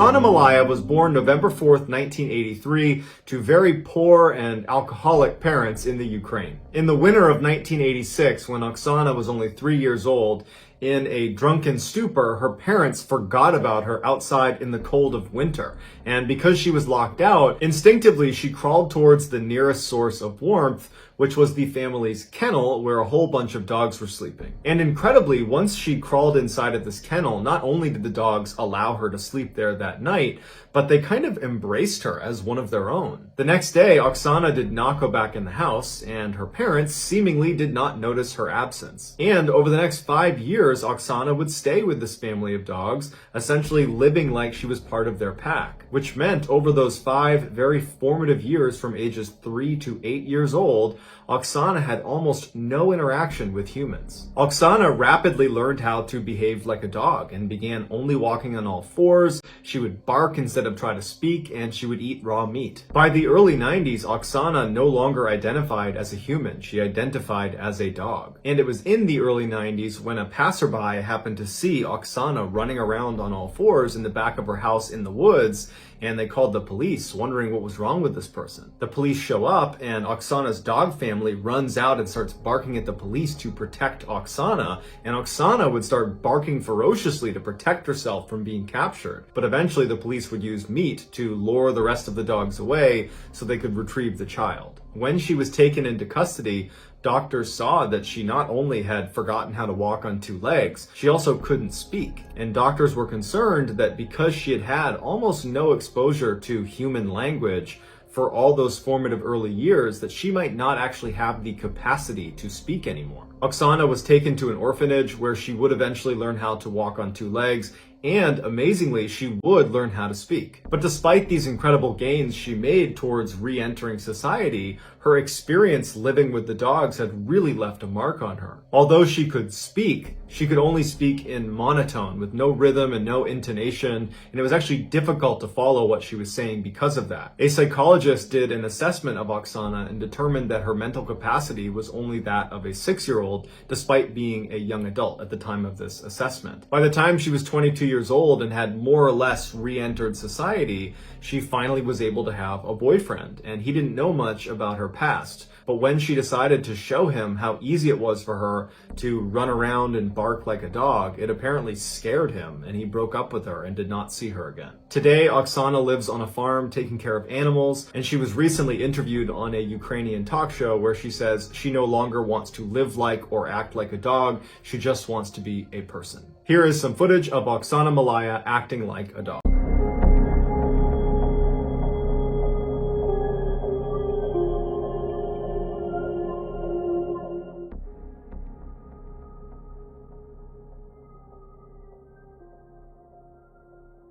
Anna Malaya was born November 4th, 1983, to very poor and alcoholic parents in the Ukraine. In the winter of 1986, when Oksana was only 3 years old, in a drunken stupor, her parents forgot about her outside in the cold of winter. And because she was locked out, instinctively she crawled towards the nearest source of warmth, which was the family's kennel, where a whole bunch of dogs were sleeping. And incredibly, once she crawled inside of this kennel, not only did the dogs allow her to sleep there that night, but they kind of embraced her as one of their own. The next day, Oksana did not go back in the house, and her parents seemingly did not notice her absence. And over the next 5 years, Oksana would stay with this family of dogs, essentially living like she was part of their pack, which meant over those 5 very formative years from ages 3 to 8 years old, Oksana had almost no interaction with humans. Oksana rapidly learned how to behave like a dog and began only walking on all fours. She would bark instead of try to speak, and she would eat raw meat. By the early 90s, Oksana no longer identified as a human. She identified as a dog. And it was in the early 90s when a passerby happened to see Oksana running around on all fours in the back of her house in the woods, and they called the police, wondering what was wrong with this person. The police show up, and Oksana's dog family runs out and starts barking at the police to protect Oksana, and Oksana would start barking ferociously to protect herself from being captured. But eventually the police would use meat to lure the rest of the dogs away so they could retrieve the child. When she was taken into custody, doctors saw that she not only had forgotten how to walk on 2 legs, she also couldn't speak. And doctors were concerned that because she had had almost no exposure to human language for all those formative early years, that she might not actually have the capacity to speak anymore. Oksana was taken to an orphanage where she would eventually learn how to walk on 2 legs, and amazingly, she would learn how to speak. But despite these incredible gains she made towards re-entering society, her experience living with the dogs had really left a mark on her. Although she could speak, she could only speak in monotone with no rhythm and no intonation, and it was actually difficult to follow what she was saying because of that. A psychologist did an assessment of Oksana and determined that her mental capacity was only that of a 6-year-old, despite being a young adult at the time of this assessment. By the time she was 22 years old and had more or less re-entered society, she finally was able to have a boyfriend, and he didn't know much about her past. But when she decided to show him how easy it was for her to run around and bark like a dog, it apparently scared him, and he broke up with her and did not see her again. Today, Oksana lives on a farm taking care of animals, and she was recently interviewed on a Ukrainian talk show where she says she no longer wants to live like or act like a dog, she just wants to be a person. Here is some footage of Oksana Malaya acting like a dog.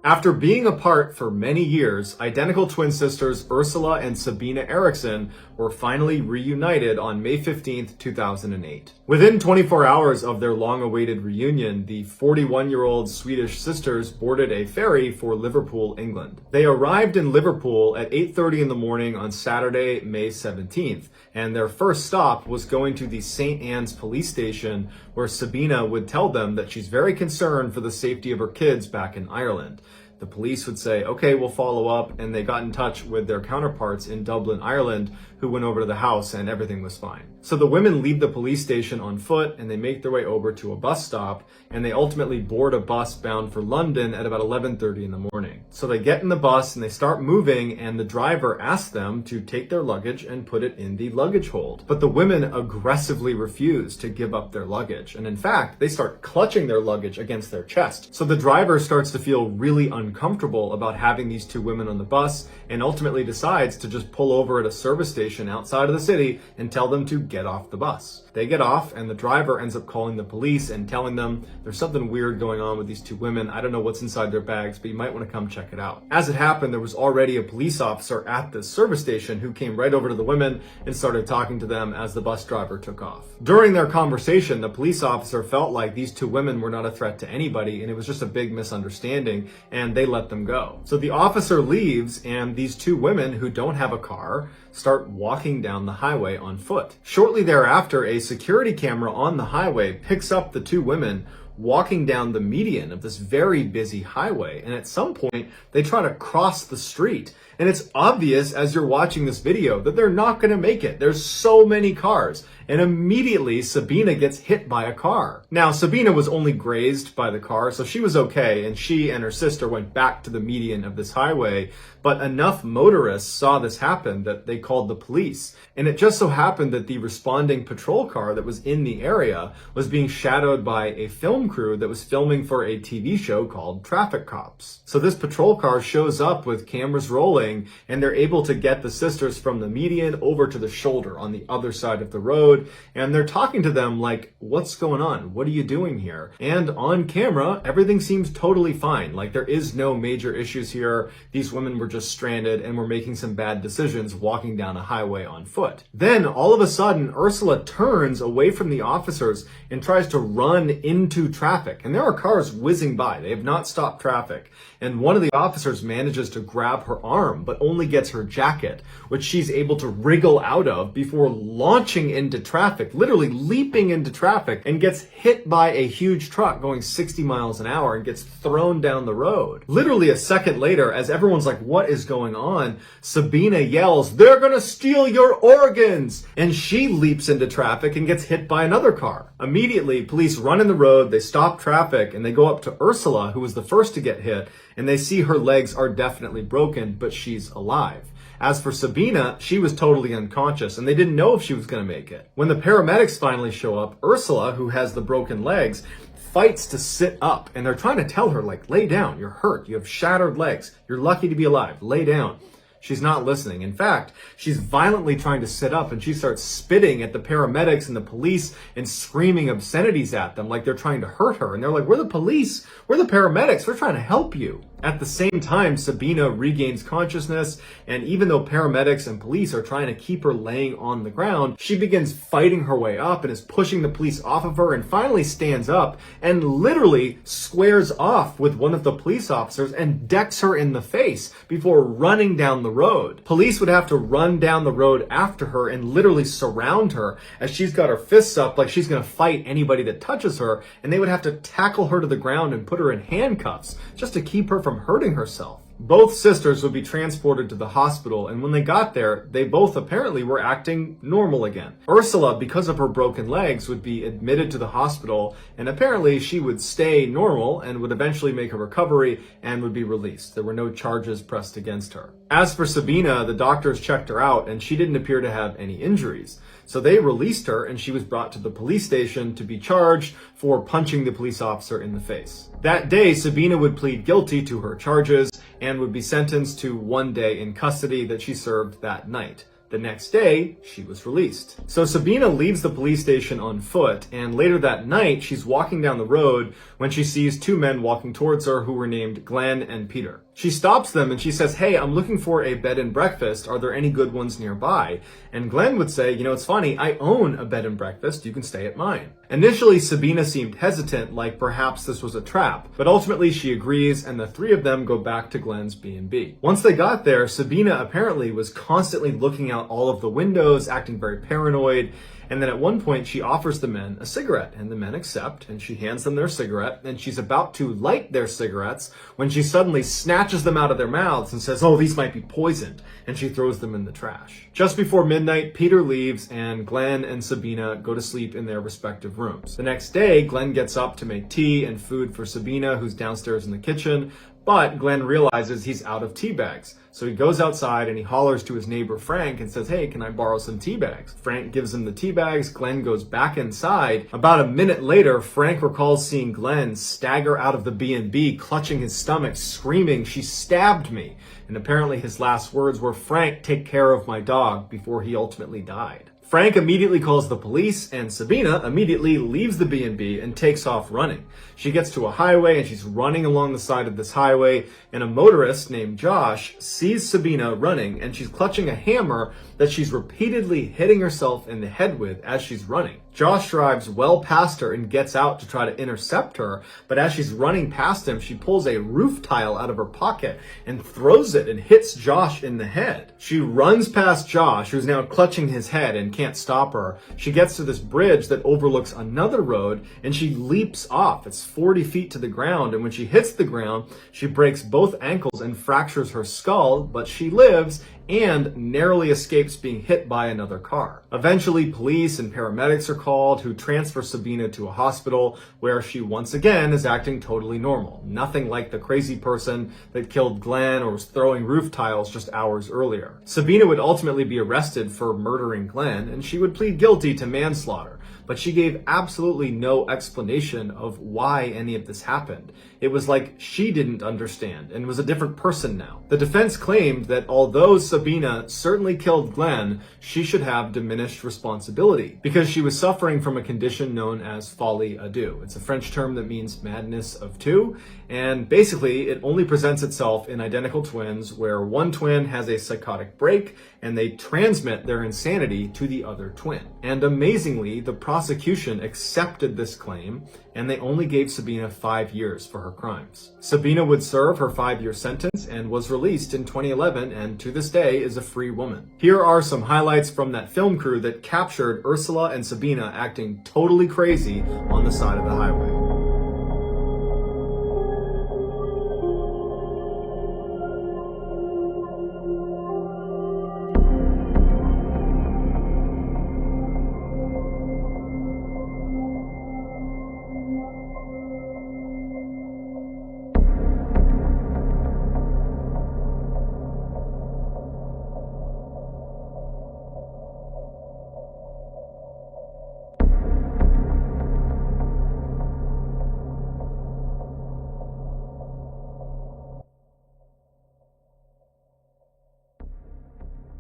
After being apart for many years, identical twin sisters Ursula and Sabina Eriksson were finally reunited on May 15th, 2008. Within 24 hours of their long-awaited reunion, the 41-year-old Swedish sisters boarded a ferry for Liverpool, England. They arrived in Liverpool at 8:30 in the morning on Saturday, May 17th, and their first stop was going to the St. Anne's police station, where Sabina would tell them that she's very concerned for the safety of her kids back in Ireland. The police would say, okay, we'll follow up, and they got in touch with their counterparts in Dublin, Ireland, who went over to the house and everything was fine. So the women leave the police station on foot and they make their way over to a bus stop, and they ultimately board a bus bound for London at about 11:30 in the morning. So they get in the bus and they start moving, and the driver asks them to take their luggage and put it in the luggage hold. But the women aggressively refuse to give up their luggage, and in fact, they start clutching their luggage against their chest. So the driver starts to feel really uncomfortable about having these 2 women on the bus, and ultimately decides to just pull over at a service station outside of the city and tell them to get off the bus. They get off, and the driver ends up calling the police and telling them there's something weird going on with these 2 women. I don't know what's inside their bags, but you might want to come check it out. As it happened, there was already a police officer at the service station who came right over to the women and started talking to them as the bus driver took off. During their conversation, the police officer felt like these 2 women were not a threat to anybody, and it was just a big misunderstanding, and they let them go. So the officer leaves, and these 2 women who don't have a car start walking down the highway on foot. Shortly thereafter, a security camera on the highway picks up the 2 women walking down the median of this very busy highway. And at some point, they try to cross the street. And it's obvious as you're watching this video that they're not going to make it. There's so many cars. And immediately, Sabina gets hit by a car. Now, Sabina was only grazed by the car, so she was okay, and she and her sister went back to the median of this highway. But enough motorists saw this happen that they called the police. And it just so happened that the responding patrol car that was in the area was being shadowed by a film crew that was filming for a TV show called Traffic Cops. So this patrol car shows up with cameras rolling, and they're able to get the sisters from the median over to the shoulder on the other side of the road. And they're talking to them like, what's going on? What are you doing here? And on camera, everything seems totally fine. Like there is no major issues here. These women were just stranded and were making some bad decisions walking down a highway on foot. Then all of a sudden, Ursula turns away from the officers and tries to run into traffic. And there are cars whizzing by. They have not stopped traffic. And one of the officers manages to grab her arm, but only gets her jacket, which she's able to wriggle out of before launching into traffic, literally leaping into traffic, and gets hit by a huge truck going 60 miles an hour and gets thrown down the road. Literally a second later, as everyone's like, what is going on? Sabina yells, they're gonna steal your organs! And she leaps into traffic and gets hit by another car. Immediately, police run in the road, they stop traffic, and they go up to Ursula, who was the first to get hit, and they see her legs are definitely broken, but she's alive. As for Sabina, she was totally unconscious, and they didn't know if she was going to make it. When the paramedics finally show up, Ursula, who has the broken legs, fights to sit up, and they're trying to tell her, like, lay down, you're hurt, you have shattered legs, you're lucky to be alive, lay down. She's not listening. In fact, she's violently trying to sit up, and she starts spitting at the paramedics and the police and screaming obscenities at them like they're trying to hurt her. And they're like, we're the police, we're the paramedics, we're trying to help you. At the same time, Sabina regains consciousness, and even though paramedics and police are trying to keep her laying on the ground, she begins fighting her way up and is pushing the police off of her and finally stands up and literally squares off with one of the police officers and decks her in the face before running down the road. Police would have to run down the road after her and literally surround her as she's got her fists up like she's going to fight anybody that touches her, and they would have to tackle her to the ground and put her in handcuffs just to keep her from hurting herself. Both sisters would be transported to the hospital, and when they got there, they both apparently were acting normal again. Ursula, because of her broken legs, would be admitted to the hospital, and apparently she would stay normal and would eventually make a recovery and would be released. There were no charges pressed against her. As for Sabina, the doctors checked her out, and she didn't appear to have any injuries. So they released her, and she was brought to the police station to be charged for punching the police officer in the face. That day, Sabina would plead guilty to her charges and would be sentenced to 1 day in custody that she served that night. The next day, she was released. So Sabina leaves the police station on foot, and later that night, she's walking down the road when she sees two men walking towards her who were named Glenn and Peter. She stops them and she says, hey, I'm looking for a bed and breakfast. Are there any good ones nearby? And Glenn would say, you know, it's funny, I own a bed and breakfast. You can stay at mine. Initially, Sabina seemed hesitant, like perhaps this was a trap, but ultimately she agrees, and the three of them go back to Glenn's B&B. Once they got there, Sabina apparently was constantly looking out all of the windows, acting very paranoid. And then at one point, she offers the men a cigarette, and the men accept, and she hands them their cigarette, and she's about to light their cigarettes when she suddenly snatches them out of their mouths and says, oh, these might be poisoned, and she throws them in the trash. Just before midnight, Peter leaves, and Glenn and Sabina go to sleep in their respective rooms. The next day, Glenn gets up to make tea and food for Sabina, who's downstairs in the kitchen, but Glenn realizes he's out of tea bags. So he goes outside and he hollers to his neighbor Frank and says, hey, can I borrow some tea bags? Frank gives him the tea bags. Glenn goes back inside. About a minute later, Frank recalls seeing Glenn stagger out of the B&B, clutching his stomach, screaming, she stabbed me. And apparently his last words were, Frank, take care of my dog, before he ultimately died. Frank immediately calls the police, and Sabina immediately leaves the B&B and takes off running. She gets to a highway, and she's running along the side of this highway, and a motorist named Josh sees Sabina running, and she's clutching a hammer that she's repeatedly hitting herself in the head with as she's running. Josh drives well past her and gets out to try to intercept her, but as she's running past him, she pulls a roof tile out of her pocket and throws it and hits Josh in the head. She runs past Josh, who's now clutching his head and can't stop her. She gets to this bridge that overlooks another road and she leaps off. It's 40 feet to the ground, and when she hits the ground, she breaks both ankles and fractures her skull, but she lives and narrowly escapes being hit by another car. Eventually, police and paramedics are called, who transfer Sabina to a hospital where she once again is acting totally normal. Nothing like the crazy person that killed Glenn or was throwing roof tiles just hours earlier. Sabina would ultimately be arrested for murdering Glenn, and she would plead guilty to manslaughter, but she gave absolutely no explanation of why any of this happened. It was like she didn't understand and was a different person now. The defense claimed that although Sabina certainly killed Glenn, she should have diminished responsibility because she was suffering from a condition known as folie à deux. It's a French term that means madness of two, and basically it only presents itself in identical twins where one twin has a psychotic break and they transmit their insanity to the other twin. And amazingly, the prosecution accepted this claim and they only gave Sabina 5 years for her crimes. Sabina would serve her 5-year sentence and was released in 2011 and to this day is a free woman. Here are some highlights from that film crew that captured Ursula and Sabina acting totally crazy on the side of the highway.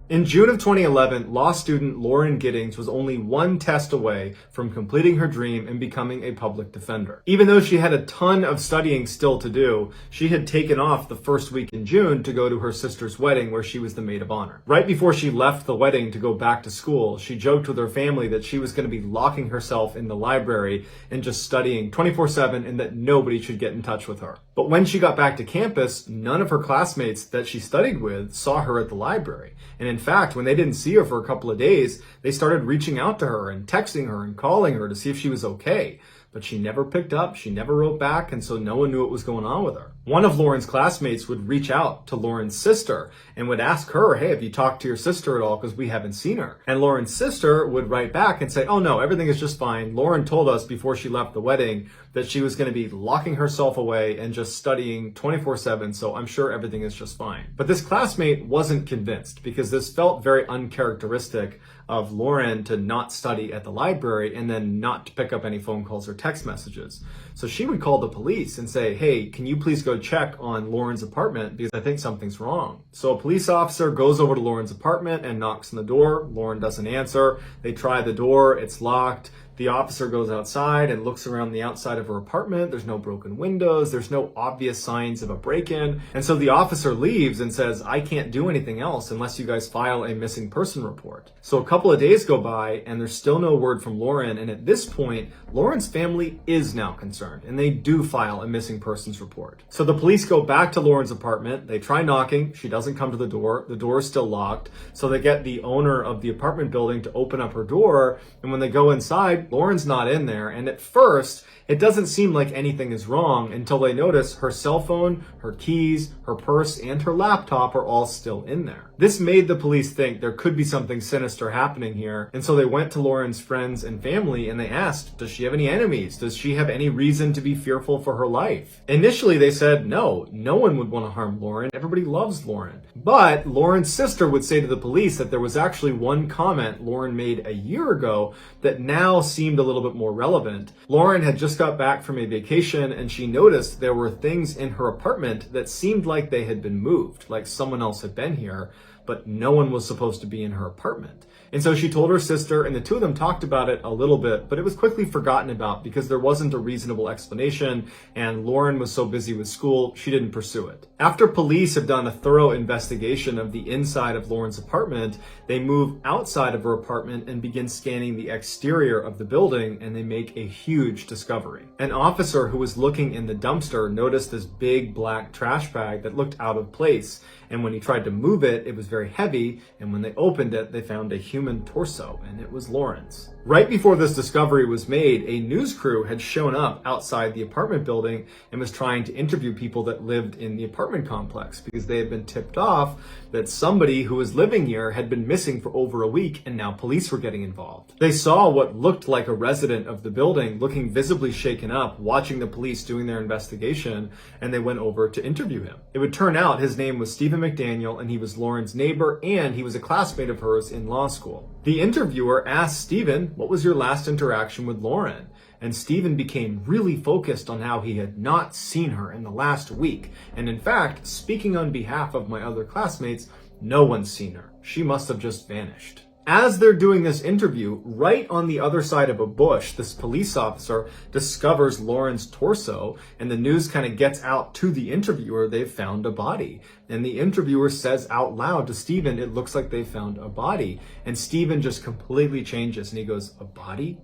In June of 2011, law student Lauren Giddings was only one test away from completing her dream and becoming a public defender. Even though she had a ton of studying still to do, she had taken off the first week in June to go to her sister's wedding where she was the maid of honor. Right before she left the wedding to go back to school, she joked with her family that she was going to be locking herself in the library and just studying 24/7 and that nobody should get in touch with her. But when she got back to campus, none of her classmates that she studied with saw her at the library. And in fact, when they didn't see her for a couple of days, they started reaching out to her and texting her and calling her to see if she was okay. But she never picked up, she never wrote back, and so no one knew what was going on with her. One of Lauren's classmates would reach out to Lauren's sister and would ask her, hey, have you talked to your sister at all? Because we haven't seen her. And Lauren's sister would write back and say, oh no, everything is just fine. Lauren told us before she left the wedding that she was going to be locking herself away and just studying 24/7, so I'm sure everything is just fine. But this classmate wasn't convinced because this felt very uncharacteristic of Lauren to not study at the library and then not to pick up any phone calls or text messages. So she would call the police and say, hey, can you please go check on Lauren's apartment because I think something's wrong. So a police officer goes over to Lauren's apartment and knocks on the door. Lauren doesn't answer. They try the door. It's locked. The officer goes outside and looks around the outside of her apartment. There's no broken windows. There's no obvious signs of a break-in. And so the officer leaves and says, I can't do anything else unless you guys file a missing person report. So a couple of days go by and there's still no word from Lauren. And at this point, Lauren's family is now concerned and they do file a missing persons report. So the police go back to Lauren's apartment. They try knocking. She doesn't come to the door. The door is still locked. So they get the owner of the apartment building to open up her door. And when they go inside, Lauren's not in there, and at first, it doesn't seem like anything is wrong until they notice her cell phone, her keys, her purse, and her laptop are all still in there. This made the police think there could be something sinister happening here, and so they went to Lauren's friends and family and they asked, does she have any enemies? Does she have any reason to be fearful for her life? Initially, they said no one would want to harm Lauren. Everybody loves Lauren. But Lauren's sister would say to the police that there was actually one comment Lauren made a year ago that now seemed a little bit more relevant. Lauren had just got back from a vacation and she noticed there were things in her apartment that seemed like they had been moved, like someone else had been here. but no one was supposed to be in her apartment. And so she told her sister, and the two of them talked about it a little bit, but it was quickly forgotten about because there wasn't a reasonable explanation, and Lauren was so busy with school, she didn't pursue it. After police have done a thorough investigation of the inside of Lauren's apartment, they move outside of her apartment and begin scanning the exterior of the building, and they make a huge discovery. An officer who was looking in the dumpster noticed this big black trash bag that looked out of place, and when he tried to move it, it was very heavy, and when they opened it, they found a human torso, and it was Lauren's. Right before this discovery was made, a news crew had shown up outside the apartment building and was trying to interview people that lived in the apartment complex because they had been tipped off that somebody who was living here had been missing for over a week, and now police were getting involved. They saw what looked like a resident of the building looking visibly shaken up, watching the police doing their investigation, and they went over to interview him. It would turn out his name was Stephen McDaniel, and he was Lauren's neighbor, and he was a classmate of hers in law school. The interviewer asked Stephen, "What was your last interaction with Lauren?" And Stephen became really focused on how he had not seen her in the last week. And in fact, speaking on behalf of my other classmates, no one's seen her. She must have just vanished. As they're doing this interview, right on the other side of a bush, this police officer discovers Lauren's torso, and the news kind of gets out to the interviewer, they've found a body. And the interviewer says out loud to Stephen, "It looks like they found a body." And Stephen just completely changes, and he goes, "A body?"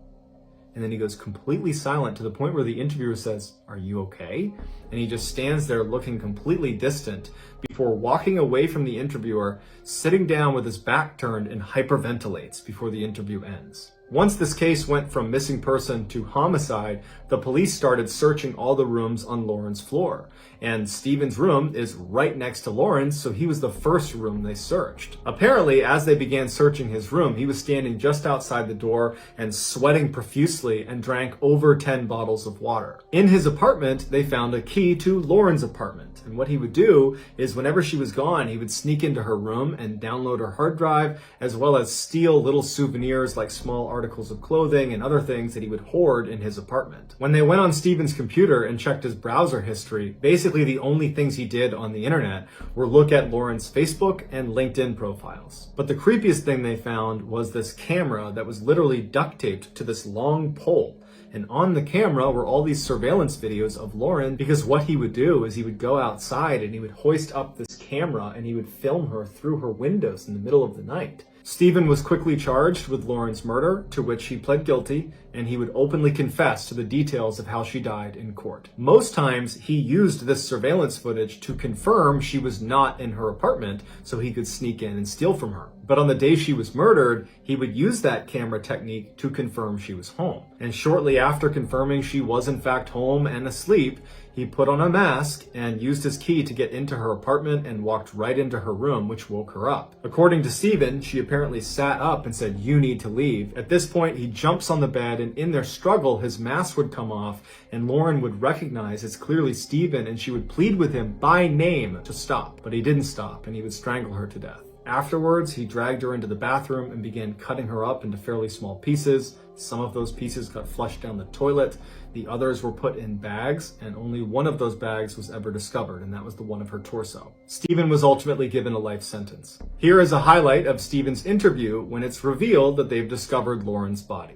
And then he goes completely silent to the point where the interviewer says, "Are you okay?" And he just stands there looking completely distant before walking away from the interviewer, sitting down with his back turned, and hyperventilates before the interview ends. Once this case went from missing person to homicide, the police started searching all the rooms on Lauren's floor. And Stephen's room is right next to Lauren's, so he was the first room they searched. Apparently, as they began searching his room, he was standing just outside the door and sweating profusely and drank over 10 bottles of water. In his apartment, they found a key to Lauren's apartment. And what he would do is whenever she was gone, he would sneak into her room and download her hard drive, as well as steal little souvenirs like small articles of clothing and other things that he would hoard in his apartment. When they went on Stephen's computer and checked his browser history, basically the only things he did on the internet were look at Lauren's Facebook and LinkedIn profiles. But the creepiest thing they found was this camera that was literally duct taped to this long pole. And on the camera were all these surveillance videos of Lauren, because what he would do is he would go outside and he would hoist up this camera and he would film her through her windows in the middle of the night. Stephen was quickly charged with Lauren's murder, to which he pled guilty, and he would openly confess to the details of how she died in court. Most times, he used this surveillance footage to confirm she was not in her apartment so he could sneak in and steal from her. But on the day she was murdered, he would use that camera technique to confirm she was home. And shortly after confirming she was in fact home and asleep, he put on a mask and used his key to get into her apartment and walked right into her room, which woke her up. According to Stephen, she apparently sat up and said, "You need to leave." At this point, he jumps on the bed, and in their struggle, his mask would come off, and Lauren would recognize it's clearly Stephen, and she would plead with him by name to stop. But he didn't stop, and he would strangle her to death. Afterwards, he dragged her into the bathroom and began cutting her up into fairly small pieces. Some of those pieces got flushed down the toilet. The others were put in bags, and only one of those bags was ever discovered, and that was the one of her torso. Stephen was ultimately given a life sentence. Here is a highlight of Stephen's interview when it's revealed that they've discovered Lauren's body.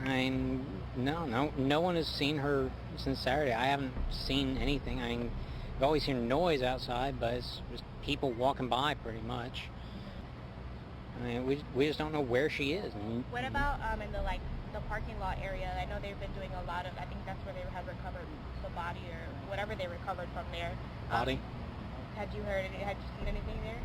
No one has seen her since Saturday. I haven't seen anything. I've always seen noise outside, but it's just people walking by pretty much. We just don't know where she is. What about in the parking lot area? I know they've been doing a lot of, I think that's where they have recovered the body or whatever they recovered from there. Body? Had you seen anything there?